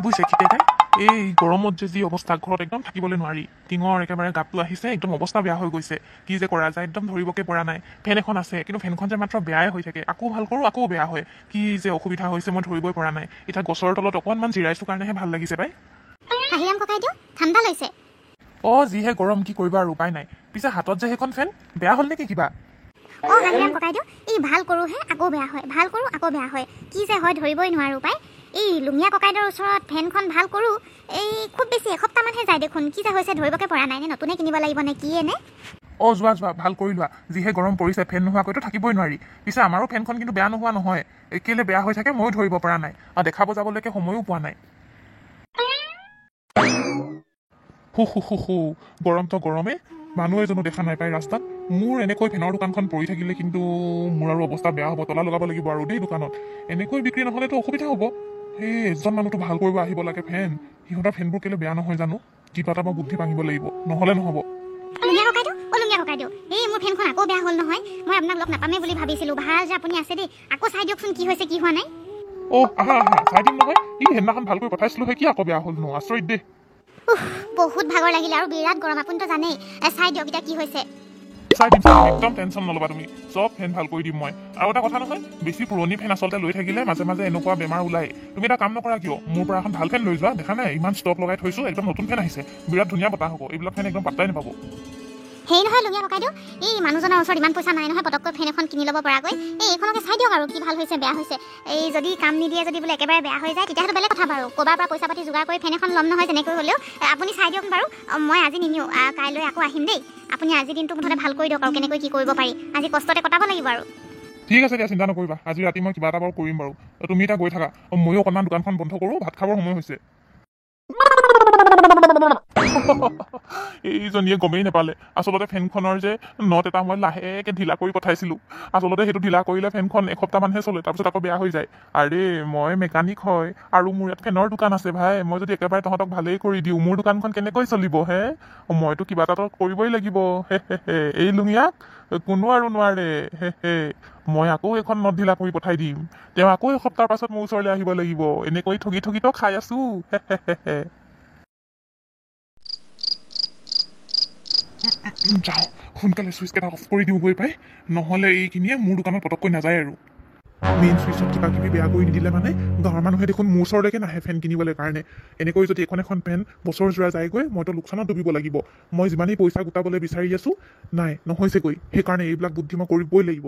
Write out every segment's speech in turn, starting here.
বুজিছে কেতিয়া তাই এই গৰমত যে যি অৱস্থা ঘৰত একদম থাকিবলৈ নোৱাৰি টিঙৰ একেবাৰে গাপটো আহিছে একদম অৱস্থা বেয়া হৈ গৈছে কি যে কৰা যায় একদম ধৰিবকে পৰা নাই ফেন এখন আছে কিন্তু ফেনখন যে মাত্ৰ বেয়াই হৈ থাকে আকৌ ভাল কৰোঁ আকৌ বেয়া হয় কি যে অসুবিধা হৈছে মই ধৰিবই পৰা নাই এতিয়া গছৰ তলত অকণমান জিৰাইছোঁ কাৰণেহে ভাল লাগিছে পাই হাহিৰাম ককাইদেউ ঠাণ্ডা লৈছে অঁ যিহে গৰম কি কৰিবা আৰু উপায় নাই পিছে হাতত যে সেইখন ফেন বেয়া হ'ল নেকি কিবা অঁ হাহিৰাম ককাইদেউ এই ভাল কৰোঁহে আকৌ বেয়া হয় ভাল কৰোঁ আকৌ বেয়া হয় কি যে হয় ধৰিবই নোৱাৰোঁ পাই এই লুঙিয়া ককাইদেউৰ ওচৰত ফেনখন ভাল কৰোঁ এই খুব বেছি এসপ্তাহমানহে যায় দেখোন কি যে হৈছে ধৰিবকে পৰা নাই নে নতুনে কিনিব লাগিব নে কি এনে অঁ যোৱা ভাল কৰি লোৱা যিহে গৰম পৰিছে ফেন নোহোৱাকৈতো থাকিবই নোৱাৰি পিছে আমাৰো ফেনখন কিন্তু বেয়া নোহোৱা নহয় কেলে বেয়া হৈ থাকে ময়ো ধৰিব পৰা নাই আৰু দেখাব যাবলৈকে সময়ো পোৱা নাই হু গৰমটো গৰমে মানুহ এজনো দেখা নাই পাই ৰাস্তাত মোৰ এনেকৈ ফেনৰ দোকানখন পৰি থাকিলে কিন্তু মোৰ আৰু অৱস্থা বেয়া হ'ব তলা লগাব লাগিব আৰু দেই দোকানত এনেকৈ বিক্ৰী নহ'লেতো অসুবিধা হ'ব সেই এজন মানুহটো ভাল কৰিব আহিব লাগে ফেন সিহঁতৰ ফেনবোৰ কেলে বেয়া নহয় জানো কিবা এটা মই বুদ্ধি ভাঙিব লাগিব নহ'লে নহ'ব লুঙিয়া ককাইদেউ এই মোৰ ফেনখন আকৌ বেয়া হ'ল নহয় মই আপোনাক লগ নাপামেই বুলি ভাবিছিলোঁ ভাল যে আপুনি আছে দেই আকৌ চাই দিয়কচোন কি হৈছে কি হোৱা নাই অ' আহা চাই দিম নহয় ই সেইদিনাখন ভালকৈ পঠাইছিলোঁ সেই কি আকৌ বেয়া হ'ল নো আচৰিত দেই বহুত ভাগৰ লাগিলে আৰু বিৰাট গৰম আপুনিতো জানেই চাই দিয়ক এতিয়া কি হৈছে চাই দিম একদম টেনশ্যন নল'বা তুমি চব ফেন ভাল কৰি দিম মই আৰু এটা কথা নহয় বেছি পুৰণি ফেন আচলতে লৈ থাকিলে মাজে মাজে এনেকুৱা বেমাৰ ওলায় তুমি এটা কাম নকৰা কিয় মোৰ পৰা এখন ভাল ফেন লৈ যোৱা দেখা নাই ইমান ষ্টক লগাই থৈছোঁ একদম নতুন ফেন আহিছে বিৰাট ধুনীয়া বতাহ হ'ব এইবিলাক ফেন একদম পাত্তাই নাপাব সেই নহয় লুঙিয়া ককাইদেউ এই মানুহজনৰ ওচৰত ইমান পইচা নাই নহয় পটককৈ ফেন এখন কিনি ল'ব পৰাকৈ এইখনকে চাই দিয়ক আৰু কি ভাল হৈছে বেয়া হৈছে এই যদি কাম নিদিয়ে যদি বোলে একেবাৰে বেয়া হৈ যায় তেতিয়াহ'লে বেলেগ কথা বাৰু ক'ৰবাৰ পৰা পইচা পাতি যোগাৰ কৰি ফেন এখন ল'ম নহয় যেনেকৈ হ'লেও আপুনি চাই দিয়ক বাৰু মই আজি নিনিওঁ কাইলৈ আকৌ আহিম দেই আপুনি আজি দিনটো মুঠতে ভাল কৰি দিয়ক আৰু কেনেকৈ কি কৰিব পাৰি আজি কষ্টতে কটাব লাগিব আৰু ঠিক আছে দিয়া চিন্তা নকৰিবা আজি ৰাতি মই কিবা এটা বাৰু কৰিম বাৰু তুমি এতিয়া গৈ থাকা ময়ো অকণমান দোকানখন বন্ধ কৰোঁ ভাত খাবৰ সময় হৈছে এইজনীয়ে গমেই নাপালে আচলতে ফেনখনৰ যে নট এটা মই লাহেকৈ ঢিলা কৰি পঠাইছিলোঁ আচলতে সেইটো ঢিলা কৰিলে ফেনখন এসপ্তাহমানহে চলে তাৰপিছত আকৌ বেয়া হৈ যায় আৰে মই মেকানিক হয় আৰু মোৰ ইয়াত ফেনৰ দোকান আছে ভাই মই যদি একেবাৰে তহঁতক ভালেই কৰি দিওঁ মোৰ দোকানখন কেনেকৈ চলিব হে মইতো কিবা এটা কৰিবই লাগিব এই লুঙিয়াক কোনো আৰু নোৱাৰে মই আকৌ এখন নট ঢিলা কৰি পঠাই দিম তেওঁ আকৌ এসপ্তাহৰ পাছত মোৰ ওচৰলৈ আহিব লাগিব এনেকৈ ঠগিতো খাই আছো যাওঁ সোনকালে চুইচকেইটা অফ কৰি দিওঁ গৈ পাই নহ'লে এইখিনিয়ে মোৰ দোকানত পটককৈ নাযায় আৰু মেইন চুইচত কিবা কিবি বেয়া কৰি নিদিলে মানে গাঁৱৰ মানুহে দেখোন মোৰ ওচৰলৈকে নাহে ফেন কিনিবলৈ কাৰণে এনেকৈ যদি এখন ফেন বছৰ যোৰা যায়গৈ মইতো লোকচানত ডুবিব লাগিব মই যিমানেই পইচা গোটাবলৈ বিচাৰি আছোঁ নাই নহৈছেগৈ সেইকাৰণে এইবিলাক বুদ্ধি মই কৰিবই লাগিব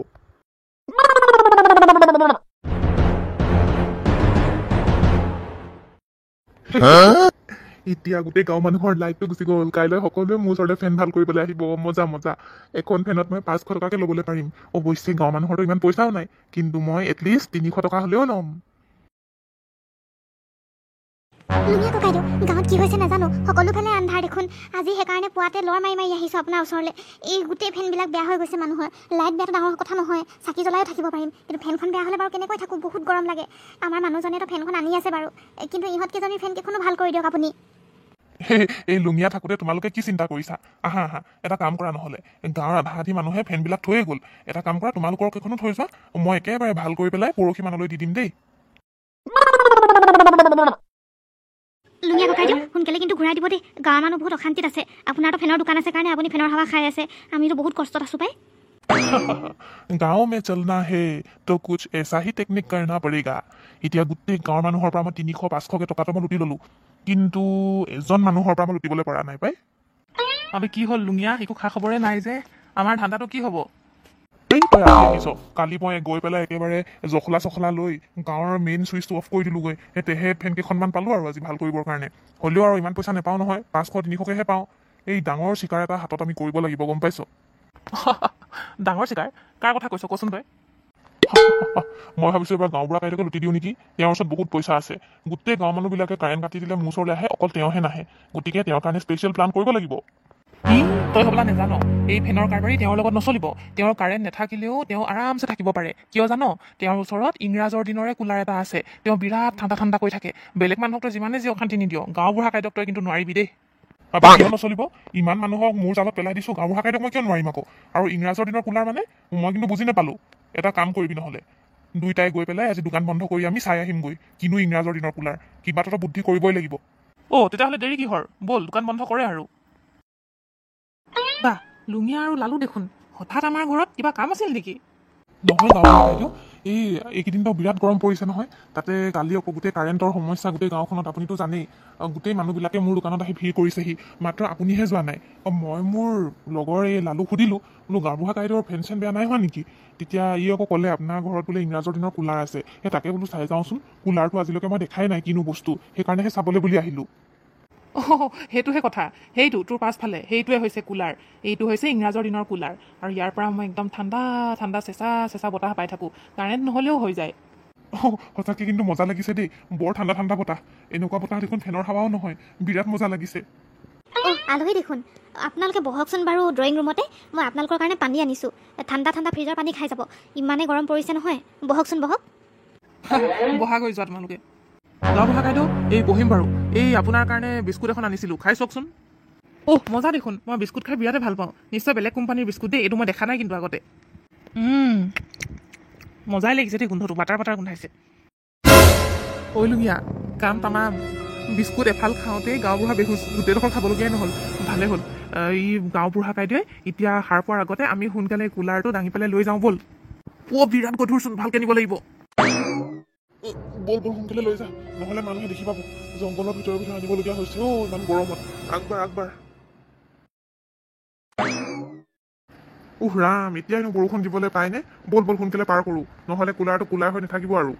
এতিয়া গোটেই গাঁও মানুহৰ লাইটটো গুচি গ'ল কাইলৈ সকলোৱে মোৰ ওচৰতে ফেন ভাল কৰিবলৈ আহিব মজা এখন ফেনত মই 500 টকাকৈ ল'বলৈ পাৰিম অৱশ্যে গাঁৱৰ মানুহৰতো ইমান পইচাও নাই কিন্তু মই এটলিষ্ট 300 টকা হ'লেও ল'ম লুঙিয়া ককাইদেউ গাঁৱত কি হৈছে নাজানো সকলোফালে আন্ধাৰ দেখোন আজি সেইকাৰণে পুৱাতে লৰ মাৰি আহিছোঁ আপোনাৰ ওচৰলৈ এই গোটেই ফেনবিলাক বেয়া হৈ গৈছে মানুহৰ লাইট বেয়াটো ডাঙৰ কথা নহয় চাকি জ্বলাইও থাকিব পাৰিম কিন্তু ফেনখন বেয়া হ'লে বাৰু কেনেকৈ থাকোঁ বহুত গৰম লাগে আমাৰ মানুহজনেতো ফেনখন আনি আছে বাৰু কিন্তু ইহঁতকেইজনীৰ ফেনকেইখনো ভাল কৰি দিয়ক আপুনি এই লুঙিয়া থাকোঁতে তোমালোকে কি চিন্তা কৰিছা আহা এটা কাম কৰা নহ'লে গাঁৱৰ আধা আধি মানুহে ফেনবিলাক থৈয়ে গ'ল এটা কাম কৰা তোমালোকৰ কেইখনো থৈ যোৱা মই একেবাৰে ভাল কৰি পেলাই পৰহি মানলৈ দি দিম দেই লুঙিয়া ককাইদেউ সোনকালে কিন্তু ঘূৰাই দিব দেই গাঁৱৰ মানুহ বহুত অশান্তিত আছে আপোনাৰতো ফেনৰ দোকান আছে কাৰণে আপুনি ফেনৰ হাৱা খাই আছে আমিতো বহুত কষ্টত আছোঁ পাই গাঁও মে চলনা হে তো কুছ এছা হি টেকনিক কৰনা পড়েগা এতিয়া গোটেই গাঁৱৰ মানুহৰ পৰা মই 300-500কে টকাটো মই লুটি ল'লোঁ কিন্তু এজন মানুহৰ পৰা মই লুটিবলৈ পৰা নাই পাই আমি কি হ'ল লুঙিয়া একো খা খবৰে নাই যে আমাৰ ধান্দাটো কি হ'ব এই তই আহিছ কালি মই গৈ পেলাই একেবাৰে জখলা লৈ গাঁৱৰ মেইন চুইচটো অফ কৰি দিলোঁগৈ তেহে ফেন কেইখনমান পালোঁ আৰু আজি ভাল কৰিবৰ কাৰণে হ'লেও আৰু ইমান পইচা নাপাওঁ নহয় 500-300কেহে পাওঁ এই ডাঙৰ চিকাৰ এটা হাতত আমি কৰিব লাগিব গম পাইছ ডাঙৰ চিকাৰ কাৰ কথা কৈছ কচোন তই মই ভাবিছোঁ এবাৰ গাঁওবুঢ়া কাইলৈকে লুটি দিওঁ নেকি তেওঁৰ ওচৰত বহুত পইচা আছে গোটেই গাঁৱৰ মানুহবিলাকে কাৰেণ্ট কাটি দিলে মোৰ ওচৰলৈ আহে অকল তেওঁহে নাহে গতিকে তেওঁৰ কাৰণে স্পেচিয়েল প্লান কৰিব লাগিব তই হ'বলা নেজান এই ফেনৰ কাৰবাৰী তেওঁৰ লগত নচলিব তেওঁৰ কাৰেণ্ট নাথাকিলেও তেওঁ আৰামছে থাকিব পাৰে কিয় জান তেওঁৰ ওচৰত ইংৰাজৰ দিনৰে কুলাৰ এটা আছে তেওঁ বিৰাট ঠাণ্ডা কৰি থাকে বেলেগ মানুহক তই যিমানে যি অশান্তি নিদিয় গাঁওবুঢ়া কাইদক তই কিন্তু নোৱাৰিবি দেই কিয় নচলিব ইমান মানুহক মোৰ জালত পেলাই দিছোঁ গাঁওবুঢ়া কাইদক মই কিয় নোৱাৰিম আকৌ আৰু ইংৰাজৰ দিনৰ কুলাৰ মানে মই কিন্তু বুজি নাপালোঁ এটা কাম কৰিবি নহ'লে দুইটাই গৈ পেলাই আজি দোকান বন্ধ কৰি আমি চাই আহিমগৈ কিনো ইংৰাজৰ দিনৰ কুলাৰ কিবা এটা বুদ্ধি কৰিবই লাগিব তেতিয়াহ'লে দেৰি কিহৰ ব'ল দোকান বন্ধ কৰে আৰু বাহ লুঙিয়া আৰু লালু দেখোন হঠাৎ আমাৰ ঘৰত কিবা কাম আছিল নেকি নহয় গাঁৱৰ বাইদেউ এইকেইদিনটো বিৰাট গৰম পৰিছে নহয় তাতে কালি আকৌ গোটেই কাৰেণ্টৰ সমস্যা গোটেই গাঁওখনত আপুনিতো জানেই গোটেই মানুহবিলাকে মোৰ দোকানত আহি ভিৰ কৰিছেহি মাত্ৰ আপুনিহে যোৱা নাই মই মোৰ লগৰ এই লালুক সুধিলোঁ বোলো গাঁওবুঢ়া কাইদেউৰ ফেন চেন বেয়া নাই হোৱা নেকি তেতিয়া ই আকৌ ক'লে আপোনাৰ ঘৰত বোলে ইংৰাজৰ দিনৰ কুলাৰ আছে সেই তাকে বোলো চাই যাওঁচোন কুলাৰটো আজিলৈকে মই দেখাই নাই কিনো বস্তু সেইকাৰণেহে চাবলৈ বুলি আহিলোঁ সেইটোহে কথা সেইটো তোৰ পাছফালে সেইটোৱে হৈছে কুলাৰ এইটো হৈছে ইংৰাজৰ দিনৰ কুলাৰ আৰু ইয়াৰ পৰা মই একদম ঠাণ্ডা ঠাণ্ডা চেঁচা চেঁচা বতাহ পাই থাকোঁ কাৰেণ্ট নহ'লেও হৈ যায় সঁচাকৈ কিন্তু মজা লাগিছে দেই বৰ ঠাণ্ডা ঠাণ্ডা বতাহ এনেকুৱা বতাহ দেখোন ফেনৰ হাৱাও নহয় বিৰাট মজা লাগিছে আলহী দেখোন আপোনালোকে বহকচোন বাৰু ড্ৰয়িং ৰুমতে মই আপোনালোকৰ কাৰণে পানী আনিছোঁ ঠাণ্ডা ঠাণ্ডা ফ্ৰিজৰ পানী খাই যাব ইমানেই গৰম পৰিছে নহয় বহকচোন বহক বহা গৈ যোৱা তোমালোকে গাঁওবুঢ়া কাইদেউ এই বহিম বাৰু এই আপোনাৰ কাৰণে বিস্কুট এখন আনিছিলোঁ খাই চাওকচোন মজা দেখোন মই বিস্কুট খাই বিৰাটে ভাল পাওঁ নিশ্চয় বেলেগ কোম্পানীৰ বিস্কুট দেই এইটো মই দেখা নাই কিন্তু আগতে মজাই লাগিছে দেই গোন্ধটো বাটাৰ বাটাৰ গোন্ধাইছে ঐ লুঙিয়া কাম তামাম বিস্কুট এফাল খাওঁতেই গাঁওবুঢ়া বেহুচ গোটেইডোখৰ খাবলগীয়াই নহ'ল ভালে হ'ল এই গাঁওবুঢ়া কাইদেৱে এতিয়া সাৰ পোৱাৰ আগতে আমি সোনকালে কুলাৰটো দাঙি পেলাই লৈ যাওঁ ব'ল বিৰাট গধুৰচোন ভালকৈ নিব লাগিব ব'ল সোনকালে লৈ যা নহ'লে মানুহে দেখি পাব জংঘলৰ ভিতৰৰ ভিতৰত আনিবলগীয়া হৈছে ইমান গৰমত আগবাৰ ৰাম এতিয়াইনো বৰষুণ দিবলৈ পায়নে ব'ল সোনকালে পাৰ কৰোঁ নহ'লে কুলাৰটো কুলাৰ হৈ নাথাকিব আৰু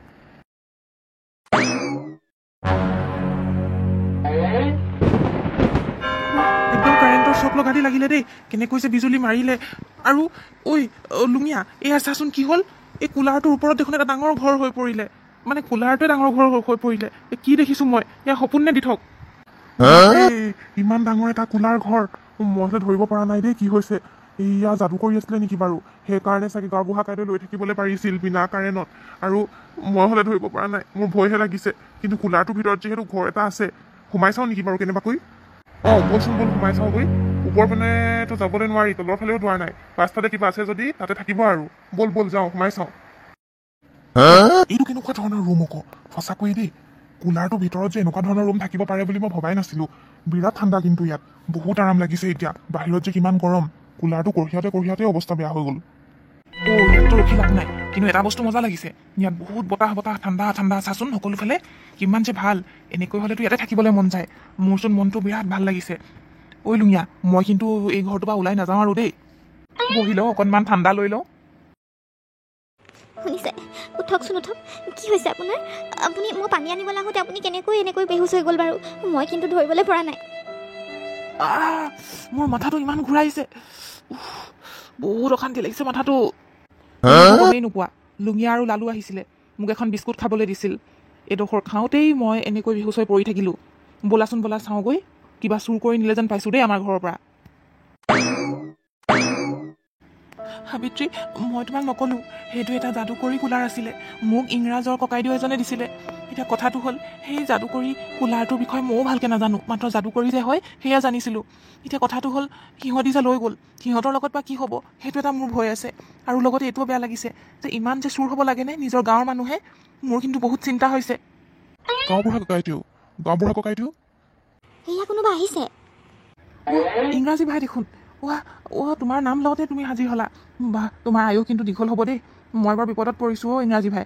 একদম কাৰেণ্টৰ চক লগা দি লাগিলে দেই কেনেকৈ যে বিজুলী মাৰিলে আৰু লুঙিয়া এয়া চাচোন কি হ'ল এই কুলাৰটোৰ ওপৰত দেখোন এটা ডাঙৰ ঘৰ হৈ পৰিলে মানে কুলাৰটোৱে ডাঙৰ ঘৰ হৈ পৰিলে কি দেখিছোঁ মই এয়া সপোন নে দি থওক ইমান ডাঙৰ এটা কুলাৰ ঘৰ মই হলে ধৰিব পৰা নাই দেই কি হৈছে এয়া যাদু কৰি আছিলে নেকি বাৰু সেইকাৰণে চাগে গাঁওবুঢ়া কাইদেউ লৈ থাকিবলৈ পাৰিছিল বিনা কাৰেণ্টত আৰু মই হলে ধৰিব পৰা নাই মোৰ ভয়হে লাগিছে কিন্তু কুলাৰটোৰ ভিতৰত যিহেতু ঘৰ এটা আছে সোমাই চাওঁ নেকি বাৰু কেনেবাকৈ ব'লচোন ব'ল সোমাই চাওঁগৈ ওপৰ পিনেতো যাবলৈ নোৱাৰি তলৰ ফালেও দুৱাৰ নাই পাছফালে কিবা আছে যদি তাতে থাকিব আৰু ব'ল যাওঁ সোমাই চাওঁ এইটো কেনেকুৱা ধৰণৰ ৰুম আকৌ সঁচাকৈয়ে দেই কুলাৰটোৰ ভিতৰত যে এনেকুৱা ধৰণৰ ৰুম থাকিব পাৰে বুলি মই ভবাই নাছিলোঁ বিৰাট ঠাণ্ডা কিন্তু ইয়াত বহুত আৰাম লাগিছে এতিয়া বাহিৰত যে কিমান গৰম কুলাৰটো কঢ়িয়াতে অৱস্থা বেয়া হৈ গ'ল ইয়াততো ৰখি লাভ নাই কিন্তু এটা বস্তু মজা লাগিছে ইয়াত বহুত বতাহ ঠাণ্ডা ঠাণ্ডা চাচোন সকলোফালে কিমান যে ভাল এনেকৈ হ'লেতো ইয়াতে থাকিবলৈ মন যায় মোৰচোন মনটো বিৰাট ভাল লাগিছে লুঙিয়া মই কিন্তু এই ঘৰটোৰ পৰা ওলাই নাযাওঁ আৰু দেই বহি লওঁ অকণমান ঠাণ্ডা লৈ লওঁ শুনিছে উঠকচোন উঠক কি হৈছে আপোনাৰ আপুনি মই পানী আনিবলৈ আহোঁতে আপুনি এনেকৈ বেহুচ হৈ গ'ল বাৰু মই কিন্তু ধৰিবলৈ পৰা নাই মোৰ মাথাটো ইমান ঘূৰাইছে বহুত অশান্তি লাগিছে মাথাটো গমেই নোপোৱা লুঙিয়া আৰু লালু আহিছিলে মোক এখন বিস্কুট খাবলৈ দিছিল এডোখৰ খাওঁতেই মই এনেকৈ বেহুচ হৈ পৰি থাকিলোঁ ব'লা চাওঁগৈ কিবা চুৰ কৰি নিলে যেন পাইছোঁ দেই আমাৰ ঘৰৰ পৰা সাবিত্ৰী মই তোমাক নক'লোঁ সেইটো এটা যাদুকৰী কুলাৰ আছিলে মোক ইংৰাজৰ ককাইদেউ এজনে দিছিলে এতিয়া কথাটো হ'ল সেই যাদুকৰী কুলাৰটোৰ বিষয়ে ময়ো ভালকৈ নাজানো মাত্ৰ যাদুকৰী যে হয় সেয়া জানিছিলোঁ এতিয়া কথাটো হ'ল সিহঁতি যে লৈ গ'ল সিহঁতৰ লগত বা কি হ'ব সেইটো এটা মোৰ ভয় আছে আৰু লগতে এইটোও বেয়া লাগিছে যে ইমান যে চুৰ হ'ব লাগেনে নিজৰ গাঁৱৰ মানুহে মোৰ কিন্তু বহুত চিন্তা হৈছে গাঁওবুঢ়া ককাইদেউ সেয়া কোনোবা আহিছে ইংৰাজী ভাই দেখোন তোমাৰ নাম লওঁতে তুমি হাজিৰ হ'লা বাহ তোমাৰ আয়ুস কিন্তু দীঘল হ'ব দেই মই বৰ বিপদত পৰিছোঁ ইংৰাজী ভাই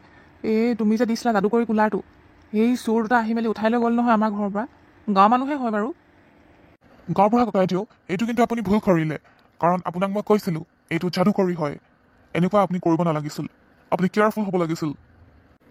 তুমি যে দিছিলা যাদুকৰী কুলাৰটো এই চোৰ দুটা আহি মেলি উঠাই লৈ গ'ল নহয় আমাৰ ঘৰৰ পৰা গাঁৱৰ মানুহে হয় বাৰু গাঁওবুঢ়া ককাইদেউ এইটো কিন্তু আপুনি ভুল কৰিলে কাৰণ আপোনাক মই কৈছিলোঁ এইটো যাদুকৰী হয় এনেকুৱা আপুনি কৰিব নালাগিছিল আপুনি কেয়াৰফুল হ'ব লাগিছিল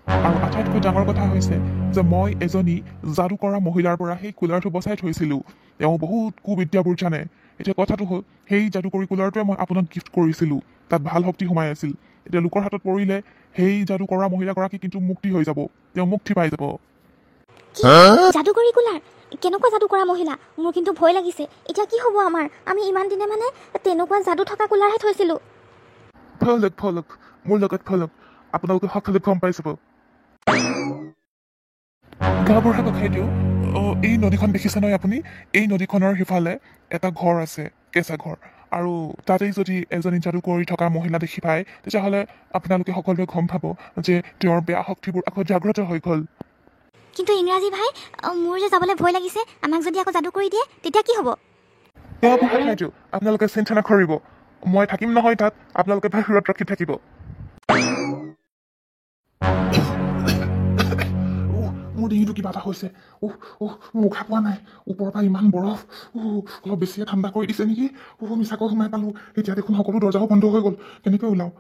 আৰু আটাইতকৈ ডাঙৰ কথা হৈছে যে মই এজনী যাদু কৰা মহিলাৰ পৰা সেই কুলাৰটো বচাই থৈছিলোঁ তেওঁ বহুত কুবিদ্যাবোৰ জানে এতিয়া কথাটো হ'ল সেই যাদুকৰী কুলাৰটোৱে মই আপোনাক গিফ্ট কৰিছিলোঁ তাত ভাল শক্তি সোমাই আছিল এতিয়া লোকৰ হাতত পৰিলে সেই যাদু কৰা মহিলাগৰাকী কিন্তু মুক্তি হৈ যাব তেওঁ মুক্তি পাই যাব যাদুকৰী কুলাৰ কেনেকুৱা যাদু কৰা মহিলা মোৰ কিন্তু ভয় লাগিছে এতিয়া কি হ'ব আমাৰ আমি ইমান দিনে মানে তেনেকুৱা যাদু থকা কুলাৰহে থৈছিলোঁ ফলক মোৰ লগত ফলক আপোনালোকে সকলোৱে গম পাই যাব গাঁওবুঢ়া ককাইদেউ এই নদীখন দেখিছে নহয় আপুনি এই নদীখনৰ সিফালে এটা ঘৰ আছে কেঁচা ঘৰ আৰু তাতেই যদি এজনী যাদু কৰি থকা মহিলা দেখি পায় তেতিয়াহ'লে আপোনালোকে সকলোৱে গম পাব যে তেওঁৰ বেয়া শক্তিবোৰ আকৌ জাগ্ৰত হৈ গ'ল। কিন্তু ইংৰাজী ভাই মোৰ যে যাবলৈ ভয় লাগিছে। আমাক যদি আকৌ যাদু কৰি দিয়ে তেতিয়া কি হ'ব? আপোনালোকে চিন্তা নকৰিব, মই থাকিম নহয় তাত, আপোনালোকে বাহিৰত ৰখি থাকিব। মোৰ ডিঙিটো কিবা এটা হৈছে। মোৰ উশাহ পোৱা নাই, ওপৰৰ পৰা ইমান বৰফ। অলপ বেছিয়ে ঠাণ্ডা কৰি দিছে নেকি? মিছাকৈ সোমাই পালো। এতিয়া দেখোন সকলো দৰ্জাও বন্ধ হৈ গ'ল, কেনেকৈ ওলাও?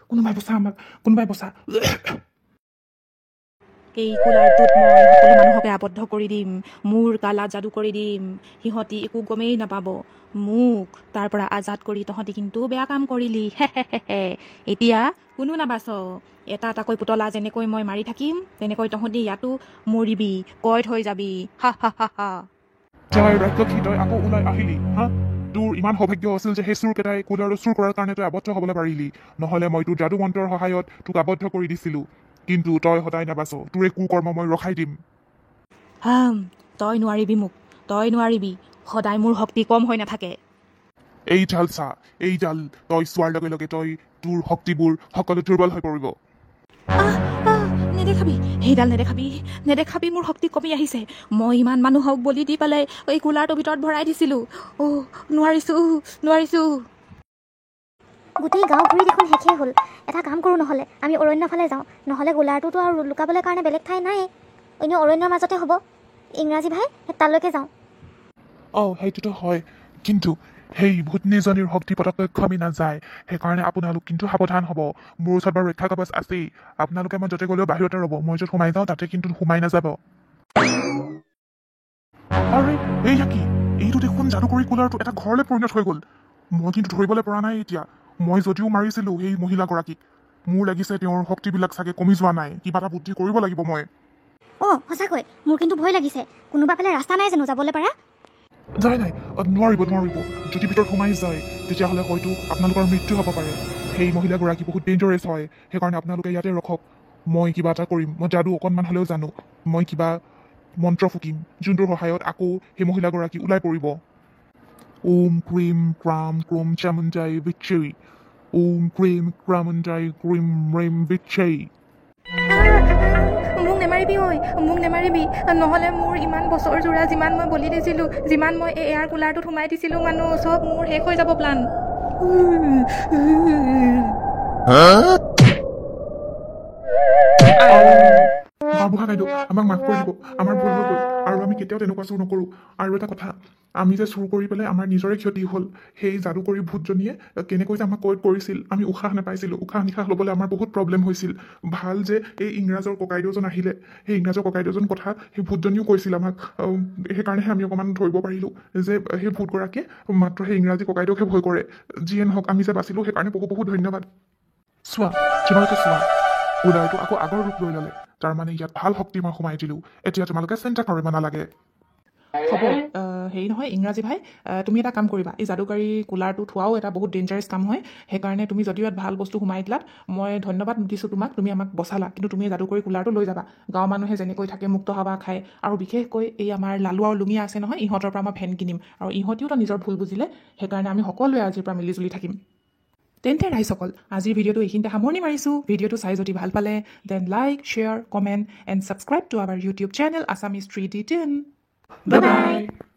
কোনোবাই বচা আমাক, কোনোবাই বচা। এই কুলাৰটোত মই সকলো মানুহকে আবদ্ধ কৰি দিম, মোৰ কালা যাদু কৰি দিম, সিহঁতি একো গমেই নাপাব। মোক তাৰ পৰা আজাদ কৰি তহঁতি কিন্তু বেয়া কাম কৰিলি, এতিয়া কোনো নাবাচ। এটা এটাকৈ পুতলা যেনেকৈ মই মাৰি থাকিম তেনেকৈ তহঁতি ইয়াতো মৰিবি, কয়দ হৈ যাবি। জয় ৰাক্ষসী, তই আকৌ ওলাই আহিলি হা? তোৰ ইমান সৌভাগ্য আছিল যে সেই চোৰকেইটাই কুলাৰটো চুৰ কৰাৰ কাৰণে তই আবদ্ধ হ'বলৈ পাৰিলি, নহ'লে মই তোৰ যাদু মন্ত্ৰৰ সহায়ত তোক আবদ্ধ কৰি দিছিলো। কিন্তু তই সদায় নাবাচ, তোৰ এই কুকৰ্ম মই ৰখাই দিম। তই নোৱাৰিবি মোক, তই নোৱাৰিবি, সদায় মোৰ শক্তি কম হৈ নাথাকে। এই জাল চা, এই জাল তই চোৱাৰ লগে লগে তোৰ শক্তিবোৰ সকলো দুৰ্বল হৈ পৰিব। নেদেখাবি, সেইডাল নেদেখাবি, মোৰ শক্তি কমি আহিছে। মই ইমান মানুহক বলি দি পেলাই এই কুলাৰটোৰ ভিতৰত ভৰাই দিছিলো। নোৱাৰিছো। গোটেই গাঁও ঘূৰি দেখোন শেষেই হ'ল। এটা কাম কৰোঁ নহ'লে, আমি অৰণ্যৰ ফালে যাওঁ। নহ'লে গোলাৰটোতো আৰু লুকাবলৈ কাৰণে বেলেগ ঠাই নাই, এনেও অৰণ্যৰ মাজতে হ'ব। ইংৰাজী ভাই তালৈকে যাওঁ। সেইটোতো হয়, কিন্তু সেই ভূতনীজনীৰ শক্তি পটককৈ কমি নাযায়। সেইকাৰণে আপোনালোক কিন্তু সাৱধান হ'ব। মোৰ ওচৰত বাৰু ৰক্ষা কবচ আছেই। আপোনালোকে মই য'তে গ'লেও বাহিৰতে ৰ'ব, মই য'ত সোমাই যাওঁ তাতে কিন্তু সোমাই নাযাব। আৰে এইয়া কি? এইটো দেখোন যাদু কৰি কুলাৰটো এটা ঘৰলৈ পৰিণত হৈ গ'ল। মই কিন্তু ধৰিবলৈ পৰা নাই এতিয়া। মই যদিও মাৰিছিলো সেই মহিলাগৰাকীক, মোৰ লাগিছে তেওঁৰ শক্তিবিলাক চাগে কমি যোৱা নাই। কিবা এটা বুদ্ধি কৰিব লাগিব মই। সঁচাকৈ মোৰ কিন্তু ভয় লাগিছে। কোনোবা ফালে ৰাস্তা নাই জানো যাবলৈ পাৰা? নাই, নোৱাৰিব। যদি ভিতৰত সোমাই যায় তেতিয়াহ'লে হয়তো আপোনালোকৰ মৃত্যু হ'ব পাৰে। সেই মহিলাগৰাকী বহুত ডেঞ্জাৰাছ হয়, সেইকাৰণে আপোনালোকে ইয়াতে ৰখক। মই কিবা এটা কৰিম, মই যাদু অকণমান হ'লেও জানো। মই কিবা মন্ত্ৰ ফুকিম, যোনটোৰ সহায়ত আকৌ সেই মহিলাগৰাকী ওলাই পৰিব। ওম ক্ৰীম ক্ৰাম ক্ৰোম চামুণ্ডাই বিচ্ছেই, ওম ক্ৰীম ক্ৰামুণ্ডাই ক্ৰীম ৰেম বিচ্ছেই। মোক নেমাৰিবি, নহ'লে মোৰ ইমান বছৰ জোৰা যিমান মই বলি দিছিলোঁ, যিমান মই এয়াৰ কুলাৰটোত সোমাই দিছিলোঁ মানুহ, চব মোৰ শেষ হৈ যাব প্লান। বুঢ়া বাইদেউ, আমাক মাফ কৰি দিব, আমাৰ ভুল হৈ গ'ল আৰু আমি কেতিয়াও তেনেকুৱা চুৰ নকৰোঁ। আৰু এটা কথা, আমি যে চুৰ কৰি পেলাই আমাৰ নিজৰে ক্ষতি হ'ল। সেই যাদুকৰী ভূতজনীয়ে কেনেকৈ যে আমাক কয়দ কৰিছিল, আমি উশাহ নাপাইছিলোঁ। উশাহ নিশাহ ল'বলৈ আমাৰ বহুত প্ৰব্লেম হৈছিল। ভাল যে এই ইংৰাজৰ ককাইদেউজন আহিলে, সেই ইংৰাজৰ ককাইদেউজন কথা সেই ভূতজনীও কৈছিল আমাক। সেইকাৰণেহে আমি অকণমান ধৰিব পাৰিলোঁ যে সেই ভূতগৰাকীয়ে মাত্ৰ সেই ইংৰাজী ককাইদেউকহে ভয় কৰে। যিয়ে নহওক আমি যে বাচিলোঁ, সেইকাৰণে বহুত ধন্যবাদ। চোৱা, তোমালোকে চোৱা, কুলাৰটো আকৌ আগৰ ৰূপ লৈ ল'লে। তাৰমানে ইয়াত ভাল শক্তি মই সোমাই দিলোঁ। এতিয়া তোমালোকে চিন্তা কৰিব নালাগে। হ'ব, হেৰি নহয় ইংৰাজী ভাই, তুমি এটা কাম কৰিবা। এই যাদুকাৰী কুলাৰটো থোৱাও এটা বহুত ডেঞ্জাৰাছ কাম হয়। সেইকাৰণে তুমি যদিও ইয়াত ভাল বস্তু সোমাই দিলাত, মই ধন্যবাদ দিছোঁ তোমাক, তুমি আমাক বচালা। কিন্তু তুমি যাদুকৰী কুলাৰটো লৈ যাবা। গাঁৱৰ মানুহে যেনেকৈ থাকে মুক্ত হাৱা খায়, আৰু বিশেষকৈ এই আমাৰ লালু আৰু লুঙিয়া আছে নহয়, ইহঁতৰ পৰা মই ফেন কিনিম। আৰু ইহঁতিওতো নিজৰ ভুল বুজিলে, সেইকাৰণে আমি সকলোৱে আজিৰ পৰা মিলিজুলি থাকিম। তেন্তে ৰাইজসকল, আজিৰ ভিডিঅ'টো এইখিনিতে সামৰণি মাৰিছোঁ। ভিডিঅ'টো চাই যদি ভাল পালে, দেন like, share, comment and subscribe to our YouTube channel Assamese 3D10। Bye-bye.